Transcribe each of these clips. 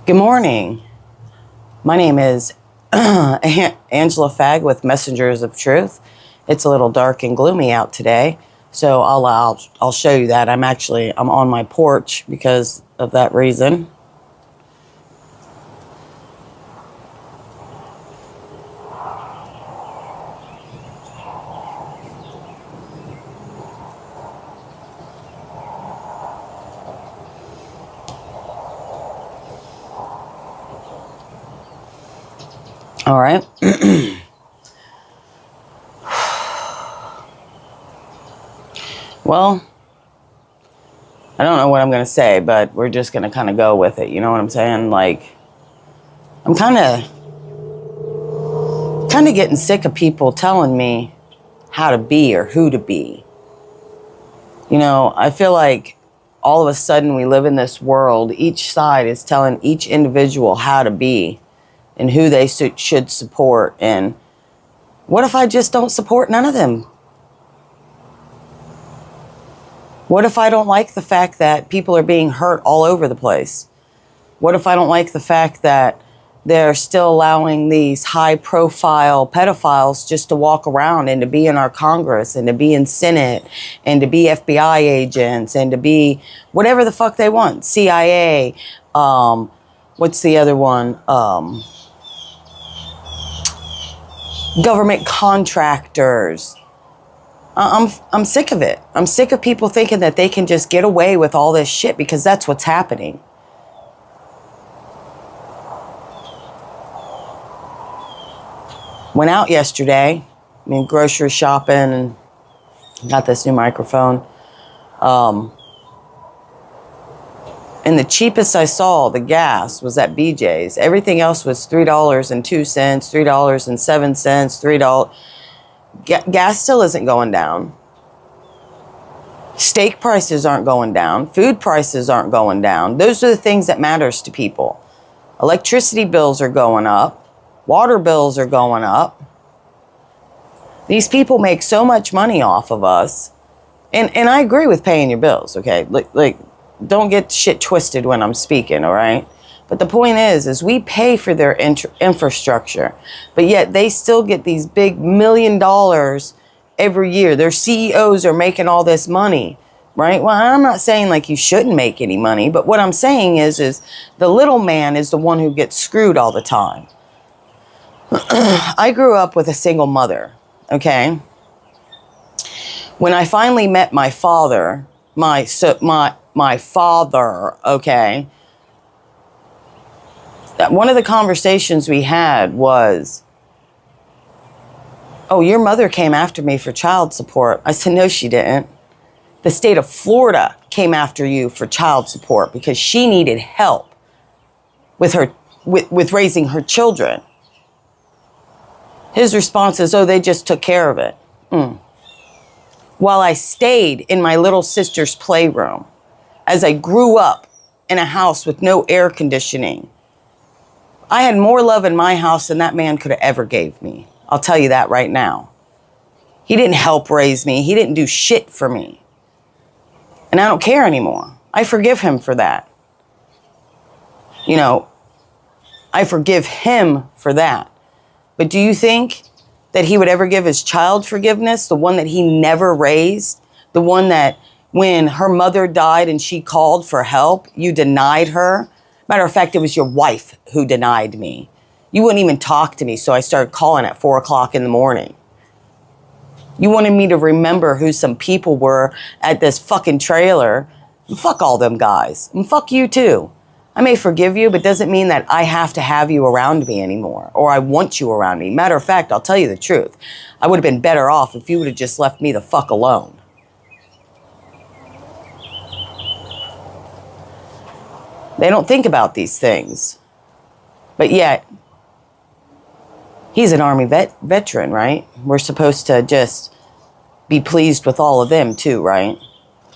Good morning. My name is Angela Fagg with Messengers of Truth. It's a little dark and gloomy out today, so I'll show you that. I'm on my porch because of that reason. All right. Well, I don't know what I'm going to say, but we're just going to kind of go with it. You know what I'm saying? Like, I'm kind of getting sick of people telling me how to be or who to be. You know, I feel like all of a sudden we live in this world. Each side is telling each individual how to be and who they should support. And what if I just don't support none of them? What if I don't like the fact that people are being hurt all over the place? What if I don't like the fact that they're still allowing these high-profile pedophiles just to walk around and to be in our Congress and to be in Senate and to be FBI agents and to be whatever the fuck they want? CIA, what's the other one? Government contractors. I'm sick of it. I'm sick of people thinking that they can just get away with all this shit because that's what's happening. Went out yesterday, grocery shopping, and got this new microphone. And the cheapest I saw, the gas, was at BJ's. Everything else was $3.02, $3.07, $3. Gas still isn't going down. Steak prices aren't going down. Food prices aren't going down. Those are the things that matters to people. Electricity bills are going up. Water bills are going up. These people make so much money off of us. And I agree with paying your bills, okay? Like, don't get shit twisted when I'm speaking, all right? But the point is we pay for their infrastructure, but yet they still get these big $1 million every year. Their CEOs are making all this money, right? Well, I'm not saying like you shouldn't make any money, but what I'm saying is the little man is the one who gets screwed all the time. I grew up with a single mother, okay? When I finally met my father, my father, okay, that one of the conversations we had was, oh, your mother came after me for child support. I said, no, she didn't. The state of Florida came after you for child support because she needed help with raising her children. His response is, oh, they just took care of it. While I stayed in my little sister's playroom, as I grew up in a house with no air conditioning, I had more love in my house than that man could have ever gave me. I'll tell you that right now. He didn't help raise me. He didn't do shit for me. And I don't care anymore. I forgive him for that. You know, I forgive him for that. But do you think that he would ever give his child forgiveness? The one that he never raised? The one that when her mother died and she called for help, you denied her? Matter of fact, it was your wife who denied me. You wouldn't even talk to me, so I started calling at 4 o'clock in the morning. You wanted me to remember who some people were at this fucking trailer. Fuck all them guys. And fuck you too. I may forgive you, but doesn't mean that I have to have you around me anymore, or I want you around me. Matter of fact, I'll tell you the truth. I would have been better off if you would have just left me the fuck alone. They don't think about these things. But yet, he's an Army veteran, right? We're supposed to just be pleased with all of them too, right?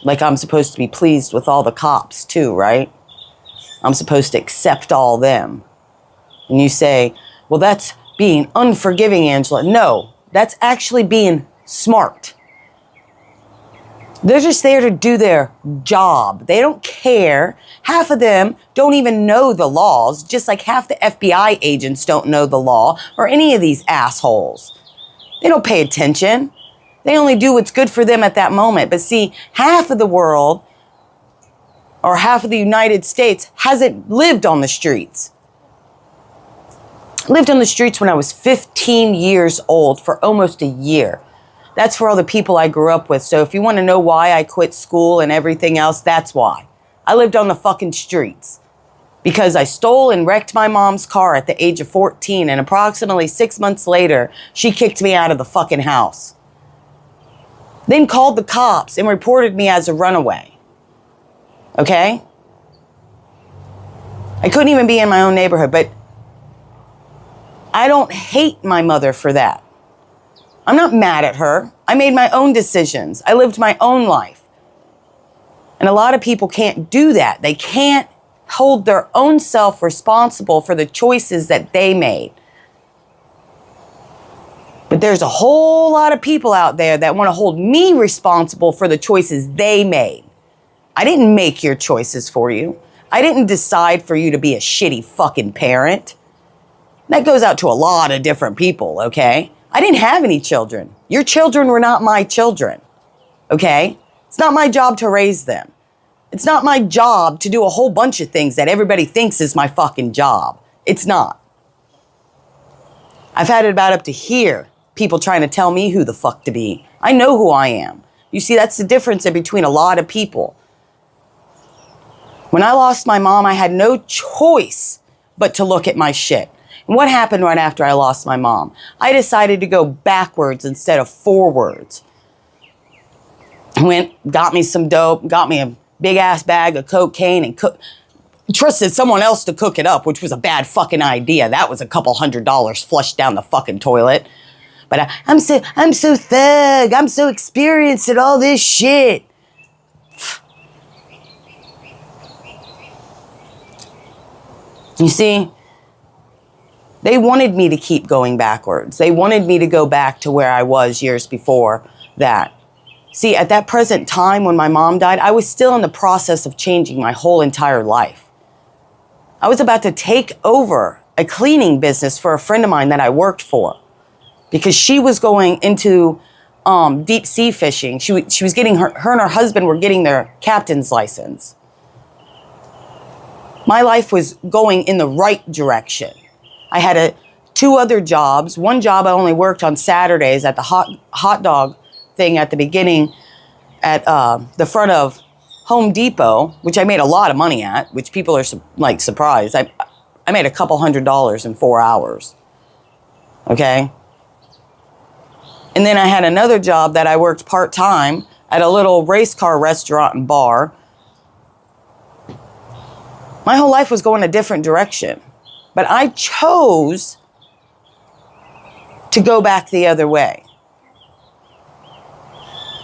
Like I'm supposed to be pleased with all the cops too, right? I'm supposed to accept all them. And you say, well, that's being unforgiving, Angela. No, that's actually being smart. They're just there to do their job. They don't care. Half of them don't even know the laws, just like half the FBI agents don't know the law or any of these assholes. They don't pay attention. They only do what's good for them at that moment. But see, half of the world or half of the United States hasn't lived on the streets. I lived on the streets when I was 15 years old for almost a year. That's for all the people I grew up with. So if you want to know why I quit school and everything else, that's why. I lived on the fucking streets because I stole and wrecked my mom's car at the age of 14. And approximately 6 months later, she kicked me out of the fucking house. Then called the cops and reported me as a runaway. Okay? I couldn't even be in my own neighborhood, but I don't hate my mother for that. I'm not mad at her. I made my own decisions. I lived my own life. And a lot of people can't do that. They can't hold their own self responsible for the choices that they made. But there's a whole lot of people out there that want to hold me responsible for the choices they made. I didn't make your choices for you. I didn't decide for you to be a shitty fucking parent. That goes out to a lot of different people, okay? I didn't have any children. Your children were not my children, okay? It's not my job to raise them. It's not my job to do a whole bunch of things that everybody thinks is my fucking job. It's not. I've had it about up to here, people trying to tell me who the fuck to be. I know who I am. You see, that's the difference in between a lot of people. When I lost my mom, I had no choice but to look at my shit. And what happened right after I lost my mom? I decided to go backwards instead of forwards. Got me some dope, got me a big ass bag of cocaine and trusted someone else to cook it up, which was a bad fucking idea. That was a couple $100 flushed down the fucking toilet. But I'm so thug. I'm so experienced at all this shit. You see, they wanted me to keep going backwards. They wanted me to go back to where I was years before that. See, at that present time when my mom died, I was still in the process of changing my whole entire life. I was about to take over a cleaning business for a friend of mine that I worked for because she was going into deep sea fishing. She was getting her and her husband were getting their captain's license. My life was going in the right direction. I had 2 other jobs. One job I only worked on Saturdays at the hot dog thing at the beginning at the front of Home Depot, which I made a lot of money at, which people are like surprised. I made a couple $100 in 4 hours. Okay? And then I had another job that I worked part-time at a little race car restaurant and bar. My whole life was going a different direction. But I chose to go back the other way.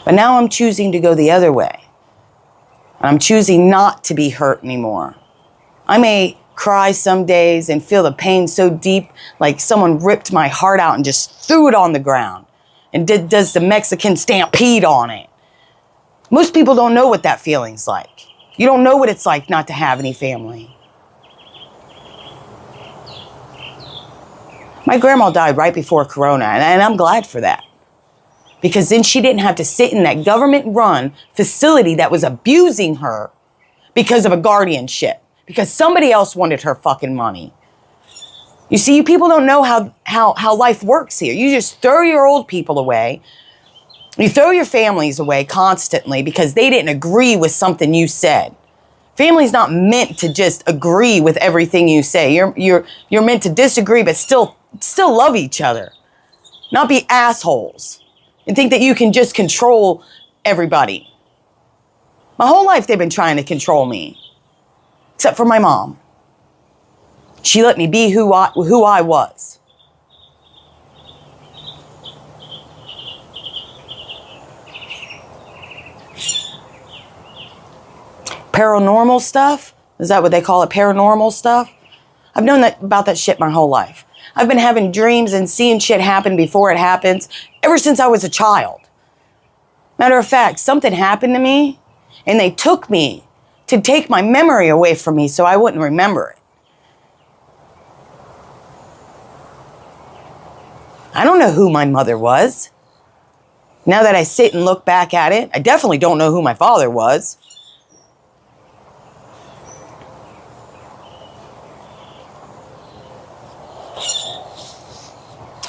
But now I'm choosing to go the other way. I'm choosing not to be hurt anymore. I may cry some days and feel the pain so deep, like someone ripped my heart out and just threw it on the ground and does the Mexican stampede on it. Most people don't know what that feeling's like. You don't know what it's like not to have any family. My grandma died right before Corona, and I'm glad for that. Because then she didn't have to sit in that government-run facility that was abusing her because of a guardianship. Because somebody else wanted her fucking money. You see, you people don't know how life works here. You just throw your old people away. You throw your families away constantly because they didn't agree with something you said. Family's not meant to just agree with everything you say. You're meant to disagree, but still love each other. Not be assholes. And think that you can just control everybody. My whole life they've been trying to control me. Except for my mom. She let me be who I was. Paranormal stuff? Is that what they call it? Paranormal stuff? I've known about that shit my whole life. I've been having dreams and seeing shit happen before it happens ever since I was a child. Matter of fact, something happened to me and they took me to take my memory away from me so I wouldn't remember it. I don't know who my mother was. Now that I sit and look back at it, I definitely don't know who my father was.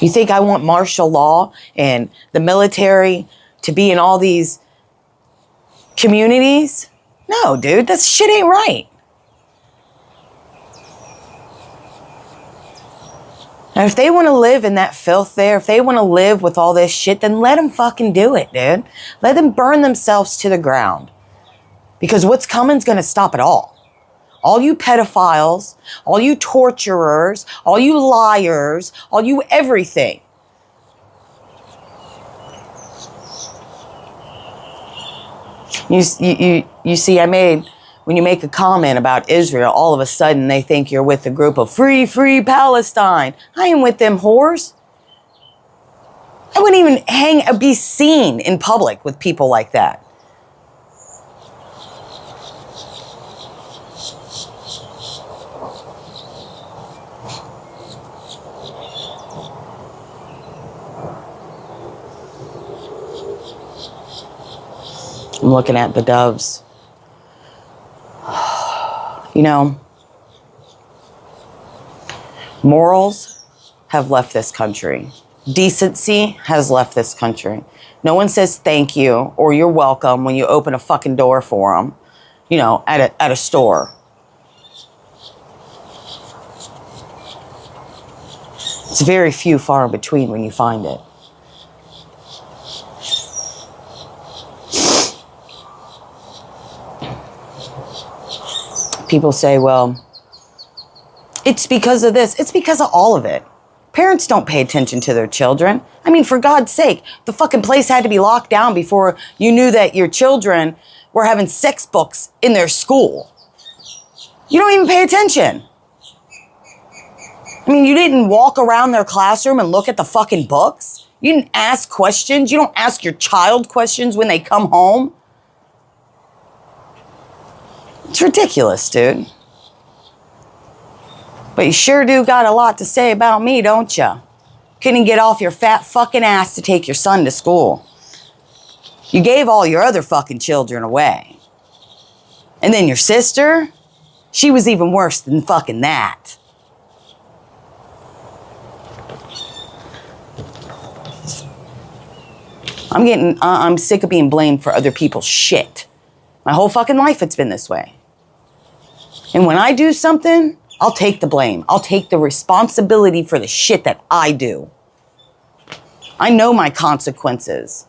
You think I want martial law and the military to be in all these communities? No, dude, that shit ain't right. Now, if they want to live in that filth there, if they want to live with all this shit, then let them fucking do it, dude. Let them burn themselves to the ground. Because what's coming is going to stop it all. All you pedophiles, all you torturers, all you liars, all you everything. You see, when you make a comment about Israel, all of a sudden they think you're with a group of free Palestine. I ain't with them whores. I wouldn't even be seen in public with people like that. I'm looking at the doves. You know, morals have left this country. Decency has left this country. No one says thank you or you're welcome when you open a fucking door for them, you know, at a store. It's very few, far in between when you find it. People say, well, it's because of this. It's because of all of it. Parents don't pay attention to their children. I mean, for God's sake, the fucking place had to be locked down before you knew that your children were having sex books in their school. You don't even pay attention. I mean, you didn't walk around their classroom and look at the fucking books. You didn't ask questions. You don't ask your child questions when they come home. It's ridiculous, dude. But you sure do got a lot to say about me, don't you? Couldn't get off your fat fucking ass to take your son to school. You gave all your other fucking children away. And then your sister, she was even worse than fucking that. I'm sick of being blamed for other people's shit. My whole fucking life it's been this way. And when I do something, I'll take the blame. I'll take the responsibility for the shit that I do. I know my consequences.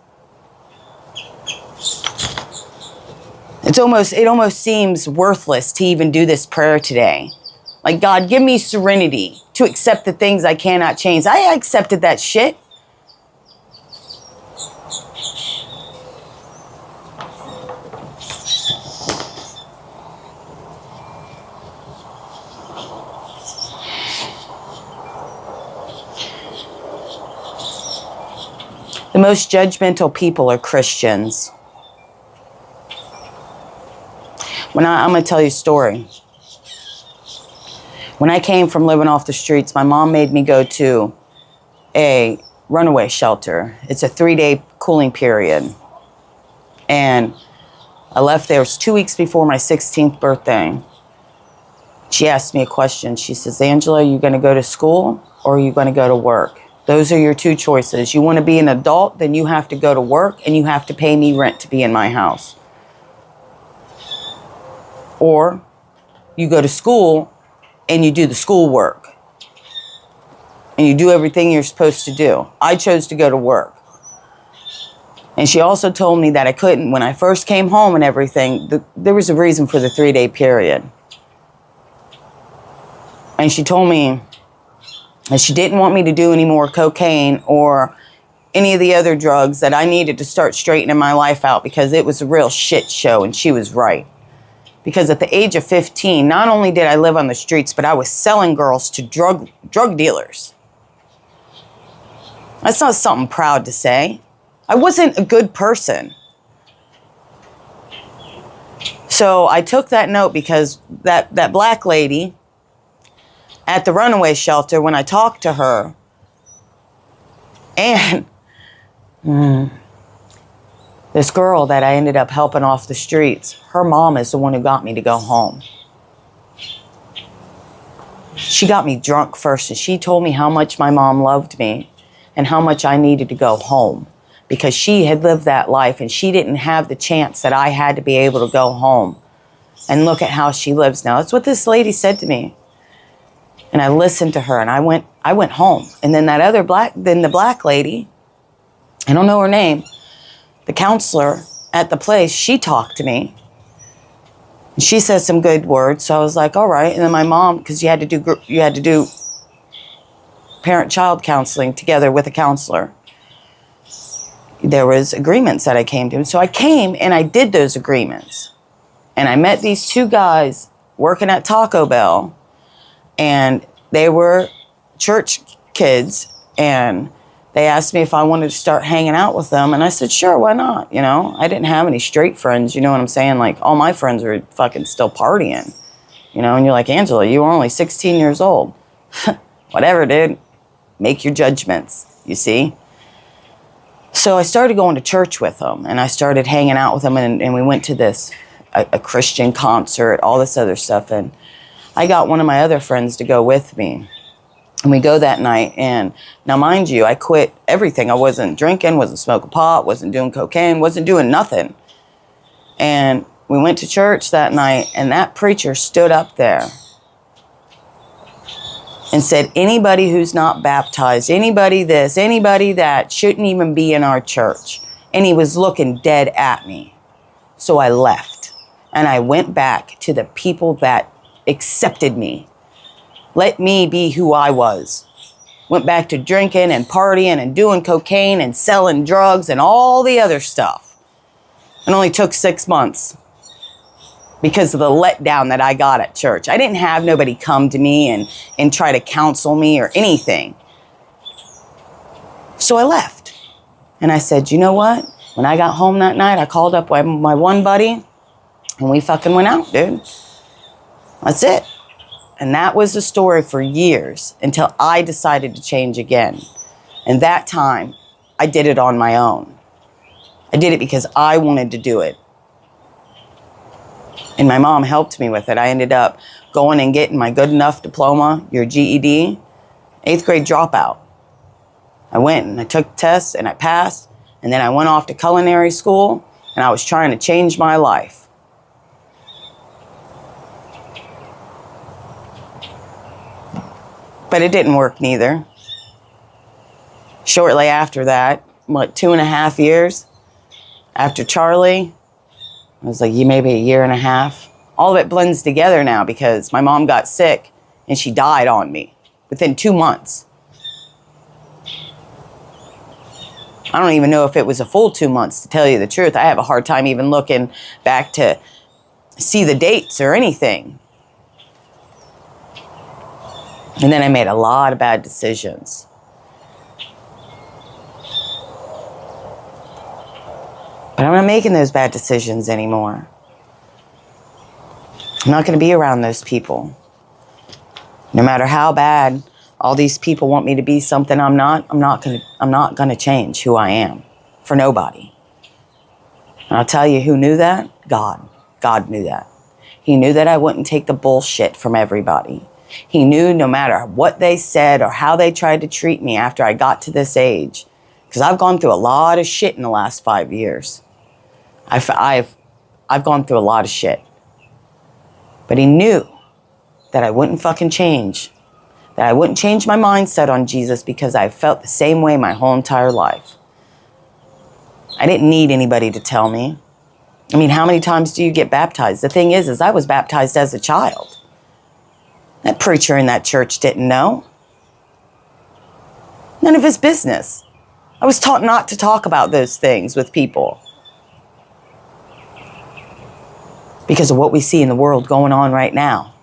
It almost seems worthless to even do this prayer today. Like, God, give me serenity to accept the things I cannot change. I accepted that shit. The most judgmental people are Christians. I'm going to tell you a story. When I came from living off the streets, my mom made me go to a runaway shelter. It's a 3-day cooling period. And I left there. It was 2 weeks before my 16th birthday. She asked me a question. She says, Angela, are you going to go to school or are you going to go to work? Those are your two choices. You want to be an adult, then you have to go to work and you have to pay me rent to be in my house. Or you go to school and you do the school work. And you do everything you're supposed to do. I chose to go to work. And she also told me that I couldn't, when I first came home and everything, there was a reason for the 3-day period. And she told me and she didn't want me to do any more cocaine or any of the other drugs, that I needed to start straightening my life out because it was a real shit show, and she was right. Because at the age of 15, not only did I live on the streets, but I was selling girls to drug dealers. That's not something proud to say. I wasn't a good person. So I took that note because that black lady at the runaway shelter, when I talked to her, and this girl that I ended up helping off the streets, her mom is the one who got me to go home. She got me drunk first, and she told me how much my mom loved me and how much I needed to go home because she had lived that life and she didn't have the chance that I had to be able to go home. And look at how she lives now. That's what this lady said to me. And I listened to her, and I went home. And then the black lady, I don't know her name, the counselor at the place, she talked to me. And she said some good words. So I was like, all right. And then my mom, because you had to do parent-child counseling together with a counselor. There was agreements that I came to. So I came and I did those agreements. And I met these two guys working at Taco Bell. And they were church kids. And they asked me if I wanted to start hanging out with them. And I said, sure, why not? You know, I didn't have any straight friends. You know what I'm saying? Like, all my friends were fucking still partying. You know, and you're like, Angela, you were only 16 years old. Whatever, dude. Make your judgments, you see? So I started going to church with them. And I started hanging out with them. And we went to a Christian concert, all this other stuff. And I got one of my other friends to go with me. And we go that night, and now mind you, I quit everything. I wasn't drinking, wasn't smoking pot, wasn't doing cocaine, wasn't doing nothing. And we went to church that night, and that preacher stood up there and said, anybody who's not baptized, anybody this, anybody that, shouldn't even be in our church. And he was looking dead at me. So I left, and I went back to the people that accepted me. Let me be who I was. Went back to drinking and partying and doing cocaine and selling drugs and all the other stuff. It only took 6 months because of the letdown that I got at church. I didn't have nobody come to me and try to counsel me or anything. So I left. And I said, you know what? When I got home that night, I called up my one buddy and we fucking went out, dude. That's it. And that was the story for years until I decided to change again. And that time, I did it on my own. I did it because I wanted to do it. And my mom helped me with it. I ended up going and getting my good enough diploma, your GED, 8th grade dropout. I went and I took tests and I passed. And then I went off to culinary school and I was trying to change my life. But it didn't work neither. Shortly after that, 2.5 years after Charlie, it was like maybe 1.5 years. All of it blends together now because my mom got sick and she died on me within 2 months. I don't even know if it was a full 2 months, to tell you the truth. I have a hard time even looking back to see the dates or anything. And then I made a lot of bad decisions. But I'm not making those bad decisions anymore. I'm not going to be around those people. No matter how bad all these people want me to be something I'm not going to change who I am for nobody. And I'll tell you who knew that? God. God knew that. He knew that I wouldn't take the bullshit from everybody. He knew no matter what they said or how they tried to treat me after I got to this age, because I've gone through a lot of shit in the last 5 years. I've gone through a lot of shit. But he knew that I wouldn't fucking change, that I wouldn't change my mindset on Jesus because I felt the same way my whole entire life. I didn't need anybody to tell me. I mean, how many times do you get baptized? The thing is I was baptized as a child. That preacher in that church didn't know. None of his business. I was taught not to talk about those things with people. Because of what we see in the world going on right now.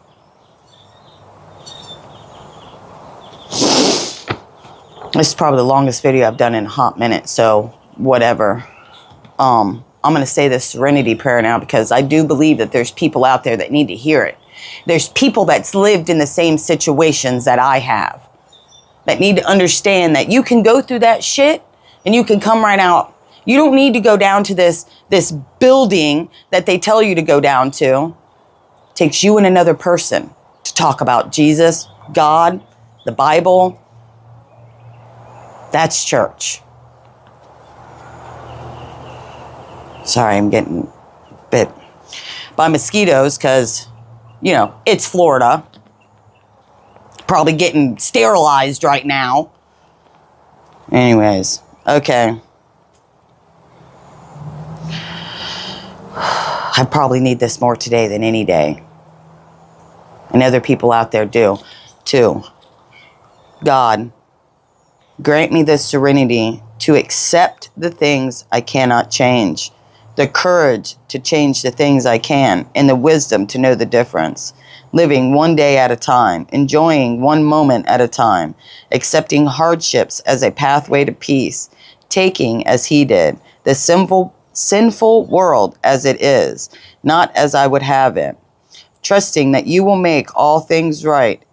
This is probably the longest video I've done in a hot minute, so whatever. I'm I'm going to say this serenity prayer now because I do believe that there's people out there that need to hear it. There's people that's lived in the same situations that I have that need to understand that you can go through that shit and you can come right out. You don't need to go down to this building that they tell you to go down to. It takes you and another person to talk about Jesus, God, the Bible. That's church. Sorry, I'm getting bit by mosquitoes because, you know, it's Florida. Probably getting sterilized right now. Anyways, okay. I probably need this more today than any day. And other people out there do, too. God, grant me the serenity to accept the things I cannot change, the courage to change the things I can, and the wisdom to know the difference. Living one day at a time, enjoying one moment at a time, accepting hardships as a pathway to peace, taking, as he did, the sinful world as it is, not as I would have it, trusting that you will make all things right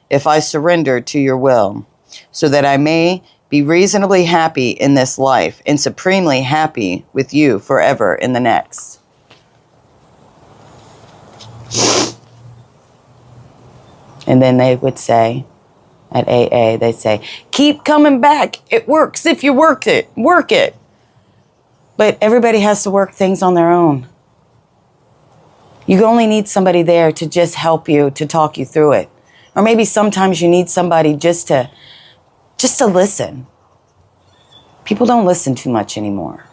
if I surrender to your will, so that I may be reasonably happy in this life and supremely happy with you forever in the next. And then they would say, at AA, they say, keep coming back. It works if you work it. Work it. But everybody has to work things on their own. You only need somebody there to just help you, to talk you through it. Or maybe sometimes you need somebody just to listen. People don't listen too much anymore.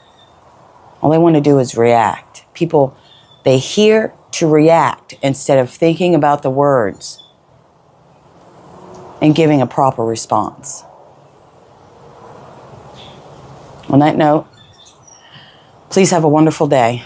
All they want to do is react. People, they hear to react instead of thinking about the words and giving a proper response. On that note, please have a wonderful day.